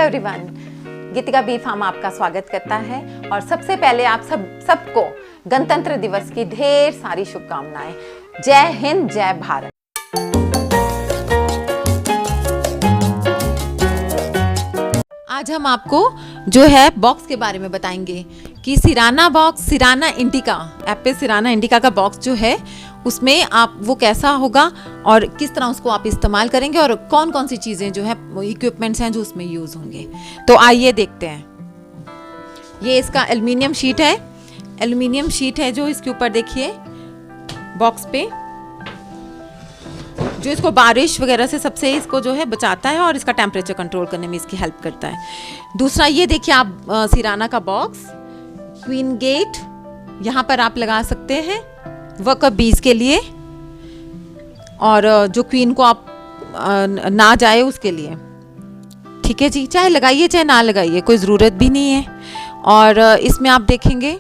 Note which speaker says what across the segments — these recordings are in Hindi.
Speaker 1: एवरीवन, गीतिका बी फार्म आपका स्वागत करता है और सबसे पहले आप सबको गणतंत्र दिवस की ढेर सारी शुभकामनाएं। जय हिंद, जय भारत। आज हम आपको जो है बॉक्स के बारे में बताएंगे कि सिराना बॉक्स, सिराना इंडिका, एप्पल सिराना इंडिका का बॉक्स जो है उसमें आप वो कैसा होगा और किस तरह उसको आप इस्तेमाल करेंगे और कौन कौन सी चीज़ें जो है इक्विपमेंट्स हैं जो उसमें यूज़ होंगे। तो आइए देखते हैं। ये इसका एल्युमिनियम शीट है, एल्युमिनियम शीट है जो इसके ऊपर देखिए बॉक्स पे, जो इसको बारिश वगैरह से सबसे इसको जो है बचाता है और इसका टेम्परेचर कंट्रोल करने में इसकी हेल्प करता है। दूसरा ये देखिए आप सिराना का बॉक्स, क्वीन गेट यहाँ पर आप लगा सकते हैं वर्कर बीज के लिए, और जो क्वीन को आप ना जाए उसके लिए, ठीक है जी। चाहे लगाइए चाहे ना लगाइए, कोई ज़रूरत भी नहीं है। और इसमें आप देखेंगे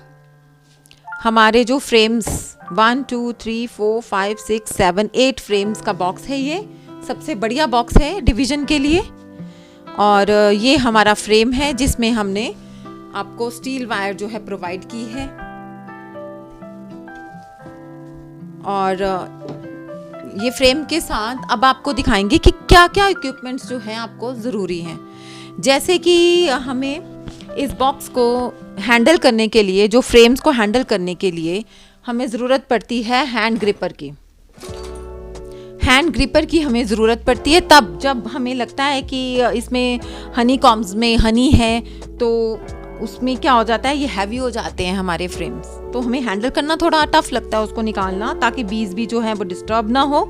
Speaker 1: हमारे जो फ्रेम्स 1 2 3 4 5 6 7 8 फ्रेम्स का बॉक्स है। ये सबसे बढ़िया बॉक्स है डिवीज़न के लिए। और ये हमारा फ्रेम है जिसमें हमने आपको स्टील वायर जो है प्रोवाइड की है। और ये फ्रेम के साथ अब आपको दिखाएंगे कि क्या क्या इक्विपमेंट्स जो हैं आपको ज़रूरी हैं। जैसे कि हमें इस बॉक्स को हैंडल करने के लिए, जो फ्रेम्स को हैंडल करने के लिए हमें ज़रूरत पड़ती है हैंड ग्रिपर की। हैंड ग्रिपर की हमें ज़रूरत पड़ती है तब जब हमें लगता है कि इसमें हनी कॉम्स में हनी है, तो उसमें क्या हो जाता है, ये हैवी हो जाते हैं हमारे फ्रेम्स, तो हमें हैंडल करना थोड़ा टफ लगता है उसको निकालना, ताकि बीज भी जो है वो डिस्टर्ब ना हो।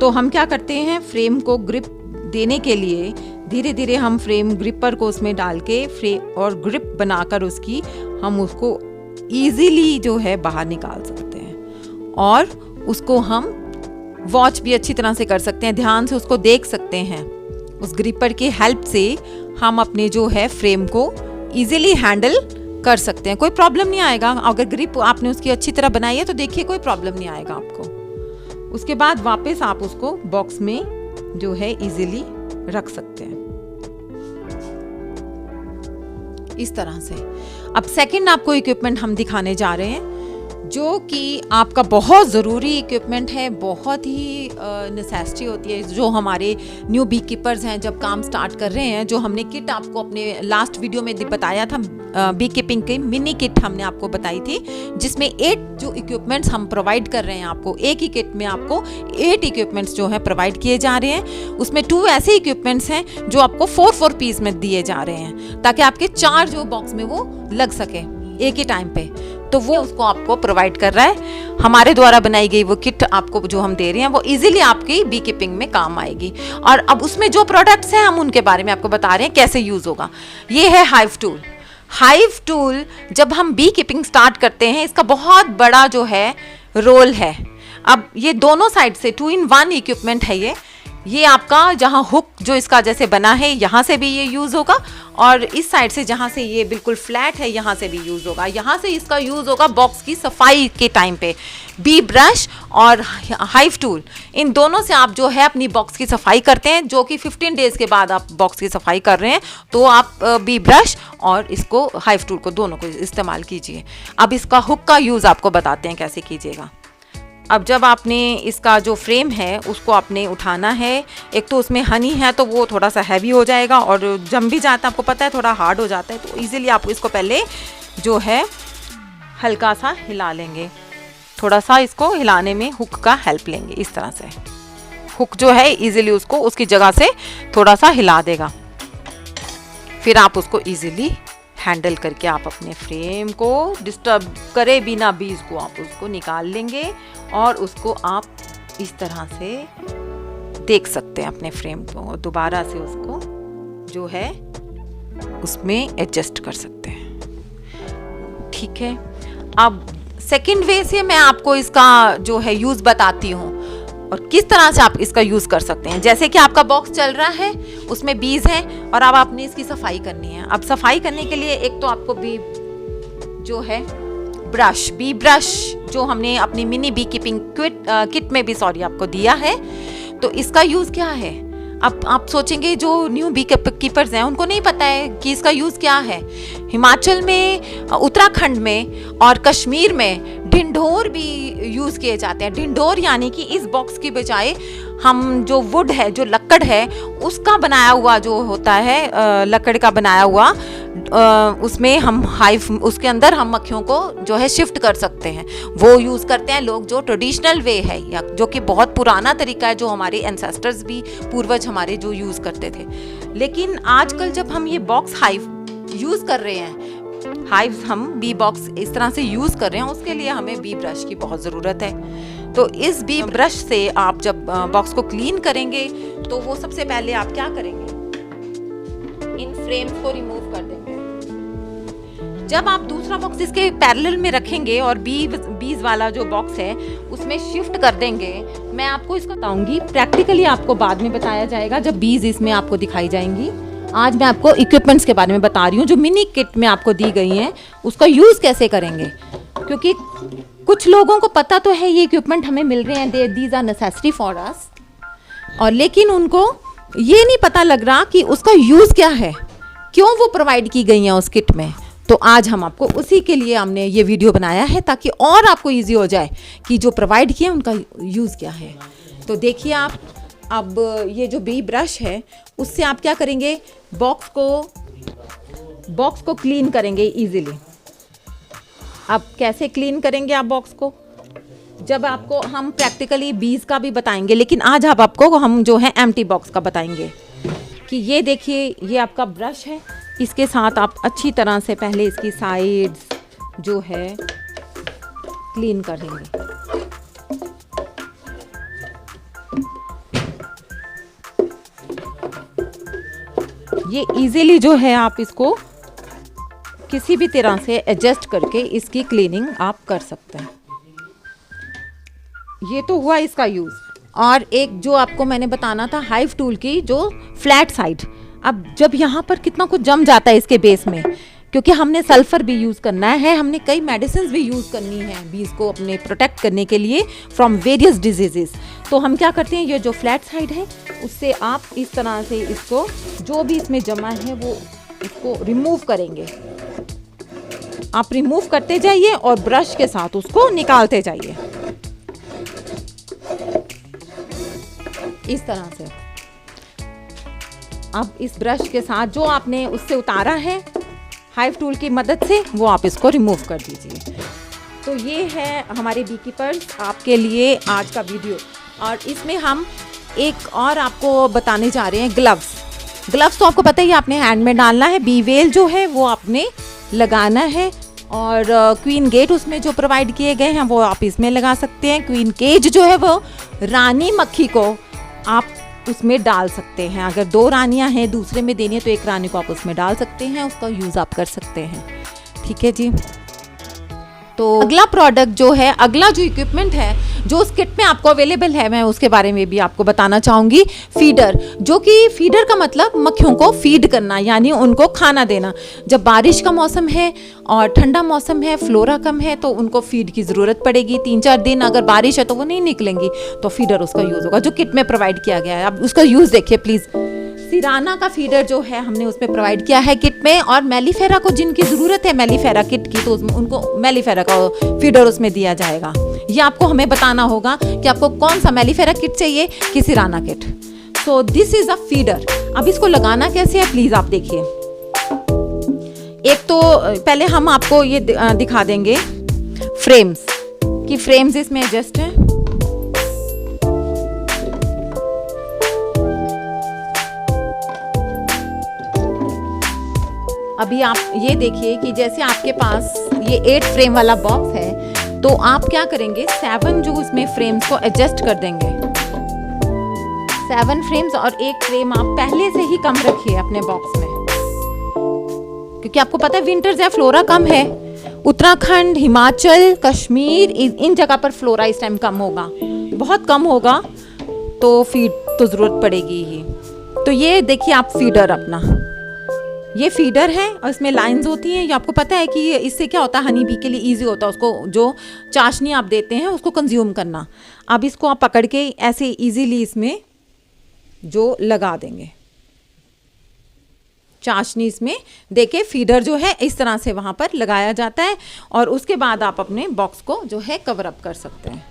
Speaker 1: तो हम क्या करते हैं, फ्रेम को ग्रिप देने के लिए धीरे धीरे हम फ्रेम ग्रिपर को उसमें डाल के फ्रेम और ग्रिप बनाकर उसकी हम उसको ईजीली जो है बाहर निकाल सकते हैं। और उसको हम वॉच भी अच्छी तरह से कर सकते हैं, ध्यान से उसको देख सकते हैं। उस ग्रिपर की हेल्प से हम अपने जो है फ्रेम को इजीली हैंडल कर सकते हैं, कोई प्रॉब्लम नहीं आएगा। अगर ग्रिप आपने उसकी अच्छी तरह बनाई है तो देखिए कोई प्रॉब्लम नहीं आएगा आपको। उसके बाद वापस आप उसको बॉक्स में जो है इजीली रख सकते हैं इस तरह से। अब सेकंड आपको इक्विपमेंट हम दिखाने जा रहे हैं जो कि आपका बहुत ज़रूरी इक्विपमेंट है, बहुत ही नेसेसिटी होती है जो हमारे न्यू बी कीपर्स हैं जब काम स्टार्ट कर रहे हैं। जो हमने किट आपको अपने लास्ट वीडियो में बताया था, बी कीपिंग की मिनी किट हमने आपको बताई थी, जिसमें 8 जो इक्विपमेंट्स हम प्रोवाइड कर रहे हैं आपको। एक ही किट में आपको 8 इक्विपमेंट्स जो है प्रोवाइड किए जा रहे हैं। उसमें 2 ऐसे इक्विपमेंट्स हैं जो आपको 4 पीस में दिए जा रहे हैं, ताकि आपके 4 जो बॉक्स में वो लग सके एक ही टाइम पे। तो वो उसको आपको प्रोवाइड कर रहा है। हमारे द्वारा बनाई गई वो किट आपको जो हम दे रहे हैं वो इजीली आपकी बी कीपिंग में काम आएगी। और अब उसमें जो प्रोडक्ट्स हैं हम उनके बारे में आपको बता रहे हैं कैसे यूज होगा। ये है हाइव टूल। हाइव टूल जब हम बी कीपिंग स्टार्ट करते हैं इसका बहुत बड़ा जो है रोल है। अब ये दोनों साइड से 2 in 1 इक्विपमेंट है ये आपका, जहाँ हुक जो इसका जैसे बना है यहाँ से भी ये यूज़ होगा, और इस साइड से जहाँ से ये बिल्कुल फ्लैट है यहाँ से भी यूज़ होगा। यहाँ से इसका यूज़ होगा बॉक्स की सफाई के टाइम पे। बी ब्रश और हाइव टूल, इन दोनों से आप जो है अपनी बॉक्स की सफाई करते हैं, जो कि 15 डेज़ के बाद आप बॉक्स की सफाई कर रहे हैं, तो आप बी ब्रश और इसको हाइव टूल को दोनों को इस्तेमाल कीजिए। अब इसका हुक का यूज़ आपको बताते हैं कैसे कीजिएगा। अब जब आपने इसका जो फ्रेम है उसको आपने उठाना है, एक तो उसमें हनी है तो वो थोड़ा सा हैवी हो जाएगा और जम भी जाता है, आपको पता है थोड़ा हार्ड हो जाता है, तो इजीली आप इसको पहले जो है हल्का सा हिला लेंगे, थोड़ा सा इसको हिलाने में हुक का हेल्प लेंगे। इस तरह से हुक जो है इजीली उसको उसकी जगह से थोड़ा सा हिला देगा। फिर आप उसको इजीली हैंडल करके आप अपने फ्रेम को डिस्टर्ब करे बिना बीज को आप उसको निकाल लेंगे और उसको आप इस तरह से देख सकते हैं अपने फ्रेम को, दोबारा से उसको जो है उसमें एडजस्ट कर सकते हैं, ठीक है। अब सेकंड वे से मैं आपको इसका जो है यूज़ बताती हूँ और किस तरह से आप इसका यूज़ कर सकते हैं। जैसे कि आपका बॉक्स चल रहा है, उसमें बीज हैं और अब आपने इसकी सफाई करनी है। अब सफाई करने के लिए एक तो आपको बी जो है ब्रश, बी ब्रश जो हमने अपनी मिनी बी कीपिंग किट में भी आपको दिया है, तो इसका यूज़ क्या है, अब आप सोचेंगे जो न्यू बी कीपर्स हैं उनको नहीं पता है कि इसका यूज़ क्या है। हिमाचल में, उत्तराखंड में और कश्मीर में ढिंढोर भी यूज़ किए जाते हैं। ढिंढोर यानी कि इस बॉक्स की बजाय हम जो वुड है, जो लकड़ है, उसका बनाया हुआ जो होता है, लकड़ का बनाया हुआ, उसमें हम हाइव, उसके अंदर हम मक्खियों को जो है शिफ्ट कर सकते हैं। वो यूज़ करते हैं लोग, जो ट्रेडिशनल वे है या जो कि बहुत पुराना तरीका है, जो हमारे एंसेस्टर्स भी, पूर्वज हमारे जो यूज़ करते थे। लेकिन आजकल जब हम ये बॉक्स हाइव यूज़ कर रहे हैं, हाइव हम बी बॉक्स इस तरह से यूज़ कर रहे हैं, उसके लिए हमें बी ब्रश की बहुत ज़रूरत है। तो इस बी ब्रश से आप जब बॉक्स को क्लीन करेंगे तो वो सबसे पहले आप क्या करेंगे, इन फ्रेम्स को रिमूव कर देंगे। जब आप दूसरा बॉक्स इसके पैरेलल में रखेंगे और बीज वाला जो बॉक्स है उसमें शिफ्ट कर देंगे, मैं आपको इसका बताऊंगी, प्रैक्टिकली आपको बाद में बताया जाएगा जब बीज इसमें आपको दिखाई जाएंगी। आज मैं आपको इक्विपमेंट्स के बारे में बता रही हूँ जो मिनी किट में आपको दी गई हैं, उसका यूज़ कैसे करेंगे। क्योंकि कुछ लोगों को पता तो है ये इक्विपमेंट हमें मिल रहे हैं, these are necessary for us, और लेकिन उनको ये नहीं पता लग रहा कि उसका यूज़ क्या है, क्यों वो प्रोवाइड की गई हैं उस किट में। तो आज हम आपको उसी के लिए हमने ये वीडियो बनाया है, ताकि और आपको इजी हो जाए कि जो प्रोवाइड किया उनका यूज़ क्या है। तो देखिए आप, अब ये जो बी ब्रश है उससे आप क्या करेंगे, बॉक्स को क्लीन करेंगे इजीली। अब कैसे क्लीन करेंगे आप बॉक्स को, जब आपको हम प्रैक्टिकली बीज का भी बताएंगे, लेकिन आज आपको हम जो है एम्प्टी बॉक्स का बताएंगे। कि ये देखिए, ये आपका ब्रश है, इसके साथ आप अच्छी तरह से पहले इसकी साइड्स जो है क्लीन कर देंगे। ये इजीली जो है आप इसको किसी भी तरह से एडजस्ट करके इसकी क्लीनिंग आप कर सकते हैं। ये तो हुआ इसका यूज़। और एक जो आपको मैंने बताना था हाइव टूल की जो फ्लैट साइड, अब जब यहाँ पर कितना कुछ जम जाता है इसके बेस में, क्योंकि हमने सल्फर भी यूज़ करना है, हमने कई मेडिसिन भी यूज़ करनी है बीज को अपने प्रोटेक्ट करने के लिए फ्रॉम वेरियस डिजीजेस। तो हम क्या करते हैं, ये जो फ्लैट साइड है उससे आप इस तरह से इसको, जो भी इसमें जमा है वो इसको रिमूव करेंगे। आप रिमूव करते जाइए और ब्रश के साथ उसको निकालते जाइए इस तरह से। अब इस ब्रश के साथ जो आपने उससे उतारा है हाइव टूल की मदद से, वो आप इसको रिमूव कर दीजिए। तो ये है हमारे बी कीपर्स आपके लिए आज का वीडियो। और इसमें हम एक और आपको बताने जा रहे हैं ग्लव्स तो आपको पता ही, आपने हैंड में डालना है, बी वेल जो है वो आपने लगाना है, और क्वीन गेट उसमें जो प्रोवाइड किए गए हैं वो आप इसमें लगा सकते हैं। क्वीन केज जो है वो रानी मक्खी को आप उसमें डाल सकते हैं, अगर 2 रानियां हैं दूसरे में देनी है तो 1 रानी को आप उसमें डाल सकते हैं, उसका यूज़ आप कर सकते हैं। ठीक है जी। तो अगला प्रोडक्ट जो है, अगला जो इक्विपमेंट है जो उस किट में आपको अवेलेबल है, मैं उसके बारे में भी आपको बताना चाहूँगी। फीडर, जो कि फीडर का मतलब मक्खियों को फीड करना, यानी उनको खाना देना। जब बारिश का मौसम है और ठंडा मौसम है, फ्लोरा कम है, तो उनको फीड की ज़रूरत पड़ेगी। 3-4 दिन अगर बारिश है तो वो नहीं निकलेंगी, तो फीडर उसका यूज़ होगा जो किट में प्रोवाइड किया गया है। अब उसका यूज़ देखिए प्लीज़। सिराना का फीडर जो है हमने उसमें प्रोवाइड किया है किट में, और मेलीफेरा को जिनकी ज़रूरत है मेलीफेरा किट की, तो उनको मेलीफेरा का फीडर उसमें दिया जाएगा। ये आपको हमें बताना होगा कि आपको कौन सा मेलीफेरा किट चाहिए कि सिराना kit. So this is a feeder. अब इसको लगाना कैसे है प्लीज़ आप देखिए। एक तो पहले हम आपको ये दिखा देंगे फ्रेम्स, कि फ्रेम्स इसमें एडजस्ट हैं। अभी आप ये देखिए कि जैसे आपके पास ये 8 फ्रेम वाला बॉक्स है, तो आप क्या करेंगे, 7 जो इसमें फ्रेम्स को एडजस्ट कर देंगे। 7 फ्रेम्स और 1 फ्रेम आप पहले से ही कम रखिए अपने बॉक्स में, क्योंकि आपको पता है विंटर्स है, फ्लोरा कम है। उत्तराखंड, हिमाचल, कश्मीर, इन जगह पर फ्लोरा इस टाइम कम होगा, बहुत कम होगा, तो फीड तो ज़रूरत पड़ेगी ही। तो ये देखिए आप फीडर अपना, ये फीडर है और इसमें लाइंस होती हैं। ये आपको पता है कि इससे क्या होता है, हनी बी के लिए इजी होता है उसको, जो चाशनी आप देते हैं उसको कंज्यूम करना। अब इसको आप पकड़ के ऐसे इजीली इसमें जो लगा देंगे। चाशनी इसमें देके फीडर जो है इस तरह से वहाँ पर लगाया जाता है और उसके बाद आप अपने बॉक्स को जो है कवर अप कर सकते हैं।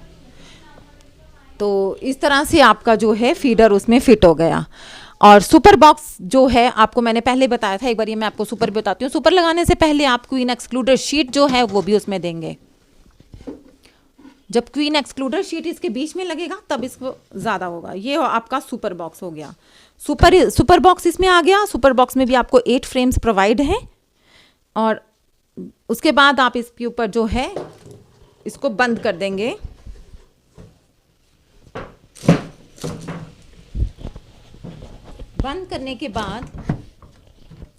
Speaker 1: तो इस तरह से आपका जो है फीडर उसमें फिट हो गया। और सुपर बॉक्स जो है आपको मैंने पहले बताया था, एक बार ये मैं आपको सुपर बताती हूँ। सुपर लगाने से पहले आप क्वीन एक्सक्लूडर शीट जो है वो भी उसमें देंगे। जब क्वीन एक्सक्लूडर शीट इसके बीच में लगेगा तब इसको ज़्यादा होगा। ये आपका सुपर बॉक्स हो गया। सुपर बॉक्स इसमें आ गया। सुपर बॉक्स में भी आपको 8 फ्रेम्स प्रोवाइड हैं और उसके बाद आप इसके ऊपर जो है इसको बंद कर देंगे। बंद करने के बाद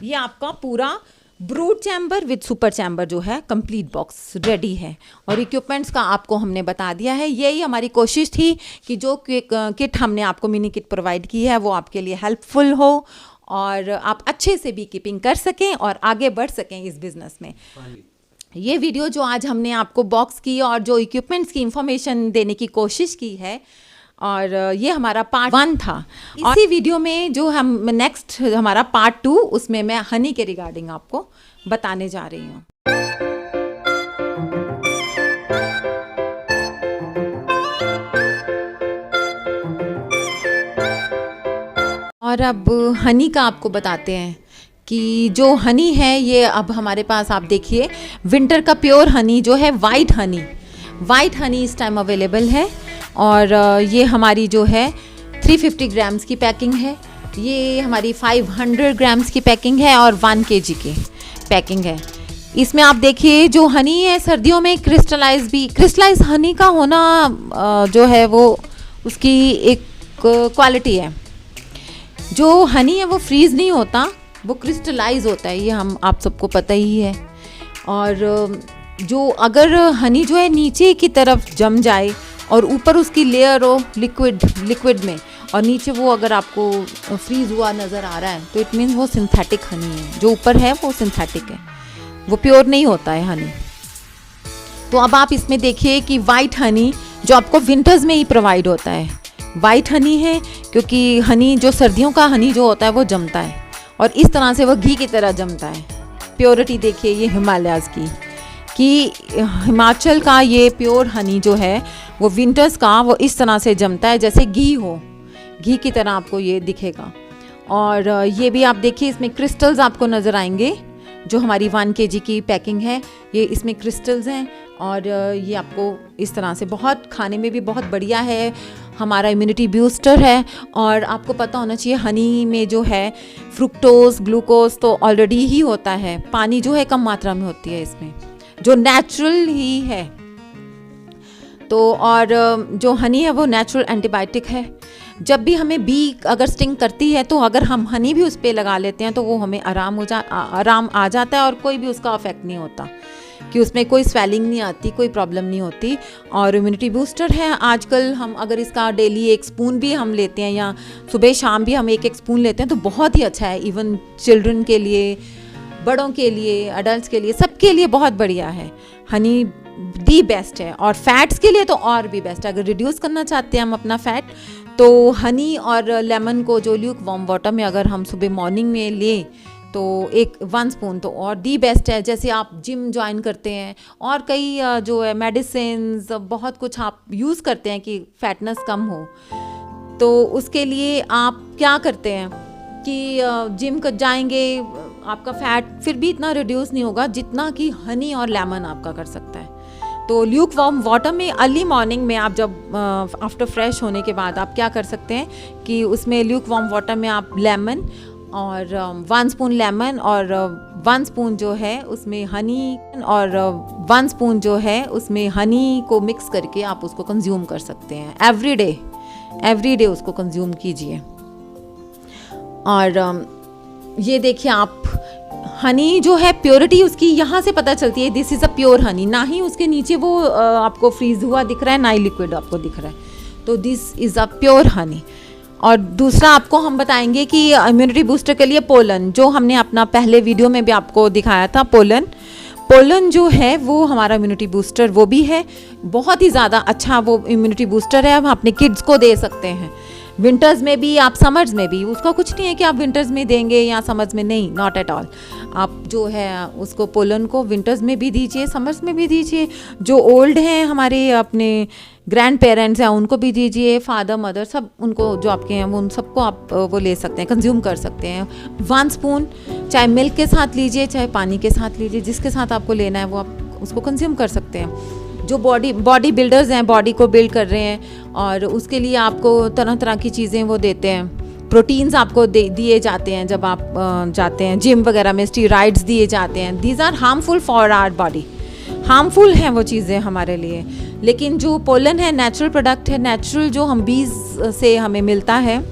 Speaker 1: ये आपका पूरा brood chamber with super chamber जो है कंप्लीट बॉक्स रेडी है। और इक्विपमेंट्स का आपको हमने बता दिया है। यही हमारी कोशिश थी कि जो किट हमने आपको मिनी किट प्रोवाइड की है वो आपके लिए हेल्पफुल हो और आप अच्छे से बी कीपिंग कर सकें और आगे बढ़ सकें इस बिज़नेस में। ये वीडियो जो आज हमने आपको बॉक्स की और जो इक्विपमेंट्स की इंफॉर्मेशन देने की कोशिश की है और ये हमारा पार्ट 1 था। इसी वीडियो में जो हम नेक्स्ट हमारा पार्ट 2 उसमें मैं हनी के रिगार्डिंग आपको बताने जा रही हूँ। और अब हनी का आपको बताते हैं कि जो हनी है ये अब हमारे पास आप देखिए विंटर का प्योर हनी जो है वाइट हनी इस टाइम अवेलेबल है। और ये हमारी जो है 350 ग्राम्स की पैकिंग है। ये हमारी 500 ग्राम्स की पैकिंग है और 1 kg की पैकिंग है। इसमें आप देखिए जो हनी है सर्दियों में क्रिस्टलाइज हनी का होना जो है वो उसकी एक क्वालिटी है। जो हनी है वो फ्रीज़ नहीं होता, वो क्रिस्टलाइज होता है, ये आप सबको पता ही है। और जो अगर हनी जो है नीचे की तरफ जम जाए और ऊपर उसकी लेयर हो लिक्विड में और नीचे वो अगर आपको फ्रीज़ हुआ नज़र आ रहा है तो इट मीन्स वो सिंथेटिक हनी है। जो ऊपर है वो सिंथेटिक है, वो प्योर नहीं होता है हनी। तो अब आप इसमें देखिए कि वाइट हनी जो आपको विंटर्स में ही प्रोवाइड होता है, वाइट हनी है क्योंकि हनी जो सर्दियों का हनी जो होता है वो जमता है और इस तरह से वो घी की तरह जमता है। प्योरिटी देखिए ये हिमालयाज़ की कि हिमाचल का ये प्योर हनी जो है वो विंटर्स का वो इस तरह से जमता है जैसे घी की तरह आपको ये दिखेगा। और ये भी आप देखिए इसमें क्रिस्टल्स आपको नज़र आएंगे। जो हमारी 1 kg की पैकिंग है ये इसमें क्रिस्टल्स हैं और ये आपको इस तरह से बहुत खाने में भी बहुत बढ़िया है, हमारा इम्यूनिटी बूस्टर है। और आपको पता होना चाहिए हनी में जो है फ्रुक्टोज ग्लूकोज तो ऑलरेडी ही होता है, पानी जो है कम मात्रा में होती है इसमें जो नेचुरल ही है। तो और जो हनी है वो नेचुरल एंटीबायोटिक है। जब भी हमें बी अगर स्टिंग करती है तो अगर हम हनी भी उस पर लगा लेते हैं तो वो हमें आराम आ जाता है और कोई भी उसका अफेक्ट नहीं होता कि उसमें कोई स्वेलिंग नहीं आती, कोई प्रॉब्लम नहीं होती। और इम्यूनिटी बूस्टर है। आजकल हम अगर इसका डेली 1 स्पून भी हम लेते हैं या सुबह शाम भी हम 1 स्पून लेते हैं तो बहुत ही अच्छा है। इवन चिल्ड्रन के लिए, बड़ों के लिए, अडल्ट के लिए, सबके लिए बहुत बढ़िया है। हनी दी बेस्ट है और फैट्स के लिए तो और भी बेस्ट है। अगर रिड्यूस करना चाहते हैं हम अपना फैट तो हनी और लेमन को जो ल्यूक वार्म वाटर में अगर हम सुबह मॉर्निंग में लें तो 1 स्पून तो और दी बेस्ट है। जैसे आप जिम ज्वाइन करते हैं और कई जो है मेडिसिन बहुत कुछ आप यूज़ करते हैं कि फैटनेस कम हो, तो उसके लिए आप क्या करते हैं कि जिम कर जाएंगे, आपका फैट फिर भी इतना रिड्यूस नहीं होगा जितना कि हनी और लेमन आपका कर सकता है। तो ल्यूक वार्म वाटर में अर्ली मॉर्निंग में आप जब आफ्टर फ्रेश होने के बाद आप क्या कर सकते हैं कि उसमें ल्यूक वार्म वाटर में आप लेमन और 1 स्पून लेमन और 1 स्पून जो है उसमें हनी और 1 स्पून जो है उसमें हनी को मिक्स करके आप उसको कंज्यूम कर सकते हैं। एवरी डे उसको कंज्यूम कीजिए। और ये देखिए आप हनी जो है प्योरिटी उसकी यहाँ से पता चलती है, this is a pure Honey. ना ही उसके नीचे वो आपको फ्रीज हुआ दिख रहा है, ना ही लिक्विड आपको दिख रहा है, तो this is a pure Honey. और दूसरा आपको हम बताएंगे कि इम्यूनिटी बूस्टर के लिए पोलन, जो हमने अपना पहले वीडियो में भी आपको दिखाया था, पोलन जो है वो हमारा इम्यूनिटी बूस्टर वो भी है, बहुत ही ज़्यादा अच्छा वो इम्यूनिटी बूस्टर है। हम अपने किड्स को दे सकते हैं। विंटर्स में भी, आप समर्स में भी, उसका कुछ नहीं है कि आप विंटर्स में देंगे या समर्स में, नहीं, नॉट एट ऑल। आप जो है उसको पोलन को विंटर्स में भी दीजिए, समर्स में भी दीजिए। जो ओल्ड हैं हमारे अपने ग्रैंड पेरेंट्स हैं उनको भी दीजिए, फादर मदर सब, उनको जो आपके हैं वो उन सबको आप वो ले सकते हैं, कंज्यूम कर सकते हैं। 1 स्पून चाहे मिल्क के साथ लीजिए चाहे पानी के साथ लीजिए, जिसके साथ आपको लेना है वो आप उसको कंज्यूम कर सकते हैं। जो बॉडी बिल्डर्स हैं, बॉडी को बिल्ड कर रहे हैं और उसके लिए आपको तरह तरह की चीज़ें वो देते हैं, प्रोटीन्स आपको दिए जाते हैं जब आप जाते हैं जिम वगैरह में, स्टीरॉइड्स दिए जाते हैं। These are harmful for our body, harmful हैं वो चीज़ें हमारे लिए। लेकिन जो पोलन है नेचुरल प्रोडक्ट है, नेचुरल जो हम बीज से हमें मिलता है,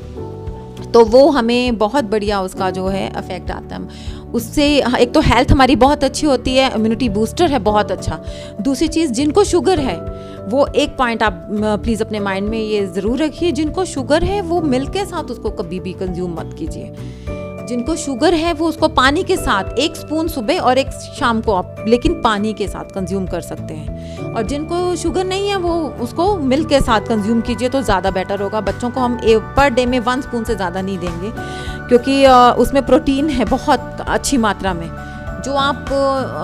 Speaker 1: तो वो हमें बहुत बढ़िया उसका जो है इफेक्ट आता है। उससे एक तो हेल्थ हमारी बहुत अच्छी होती है, इम्यूनिटी बूस्टर है बहुत अच्छा। दूसरी चीज़, जिनको शुगर है वो एक पॉइंट आप प्लीज़ अपने माइंड में ये ज़रूर रखिए, जिनको शुगर है वो मिल्क के साथ उसको कभी भी कंज्यूम मत कीजिए। जिनको शुगर है वो उसको पानी के साथ 1 स्पून सुबह और 1 शाम को आप, लेकिन पानी के साथ कंज्यूम कर सकते हैं। और जिनको शुगर नहीं है वो उसको मिल्क के साथ कंज्यूम कीजिए तो ज़्यादा बेटर होगा। बच्चों को हम पर डे में 1 स्पून से ज़्यादा नहीं देंगे, क्योंकि उसमें प्रोटीन है बहुत अच्छी मात्रा में। जो आप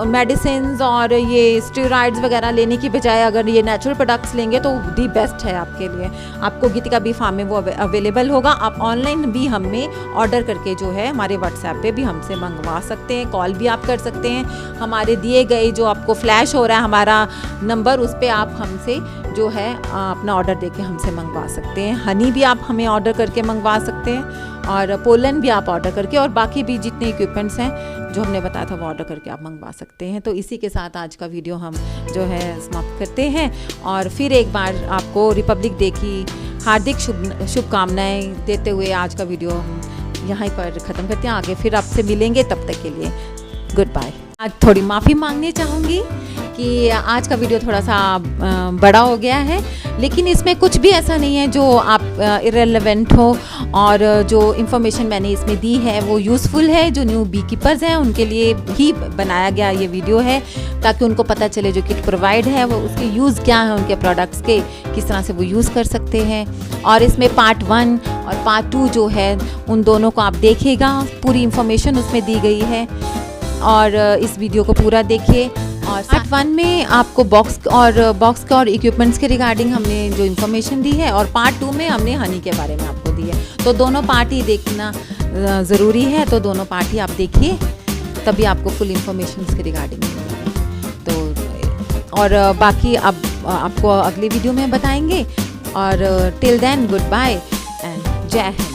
Speaker 1: मेडिसिन और ये स्टेरॉइड्स वगैरह लेने की बजाय अगर ये नेचुरल प्रोडक्ट्स लेंगे तो दी बेस्ट है आपके लिए। आपको गीतिका बी फार्म में वो अवेलेबल होगा। आप ऑनलाइन भी हमें ऑर्डर करके जो है हमारे व्हाट्सएप पे भी हमसे मंगवा सकते हैं, कॉल भी आप कर सकते हैं। हमारे दिए गए जो आपको फ्लैश हो रहा है हमारा नंबर, उस पर आप हमसे जो है अपना ऑर्डर देके हमसे मंगवा सकते हैं। हनी भी आप हमें ऑर्डर करके मंगवा सकते हैं और पोलन भी आप ऑर्डर करके, और बाकी भी जितने इक्विपमेंट्स हैं जो हमने बताया था वो ऑर्डर करके आप मंगवा सकते हैं। तो इसी के साथ आज का वीडियो हम जो है समाप्त करते हैं और फिर एक बार आपको रिपब्लिक डे की हार्दिक शुभकामनाएं देते हुए आज का वीडियो हम यहीं पर ख़त्म करते हैं। आगे फिर आपसे मिलेंगे, तब तक के लिए गुड बाय। आज थोड़ी माफ़ी मांगनी चाहूँगी कि आज का वीडियो थोड़ा सा बड़ा हो गया है, लेकिन इसमें कुछ भी ऐसा नहीं है जो आप इरेलेवेंट हो, और जो इन्फॉर्मेशन मैंने इसमें दी है वो यूज़फुल है। जो न्यू बी कीपर्स हैं उनके लिए ही बनाया गया ये वीडियो है, ताकि उनको पता चले जो किट प्रोवाइड है वो उसके यूज़ क्या है, उनके प्रोडक्ट्स के किस तरह से वो यूज़ कर सकते हैं। और इसमें पार्ट 1 और पार्ट 2 जो है उन दोनों को आप देखिएगा, पूरी इन्फॉर्मेशन उसमें दी गई है। और इस वीडियो को पूरा देखिए। और पार्ट 1 में आपको बॉक्स और इक्विपमेंट्स के रिगार्डिंग हमने जो इन्फॉर्मेशन दी है, और पार्ट 2 में हमने हनी के बारे में आपको दी है। तो दोनों पार्ट ही देखना ज़रूरी है, तो दोनों पार्ट ही आप देखिए, तभी आपको फुल इन्फॉर्मेशन इसके रिगार्डिंग मिलेगी। तो और बाकी अब आपको अगले वीडियो में बताएंगे। और till then goodbye and Jai Hind.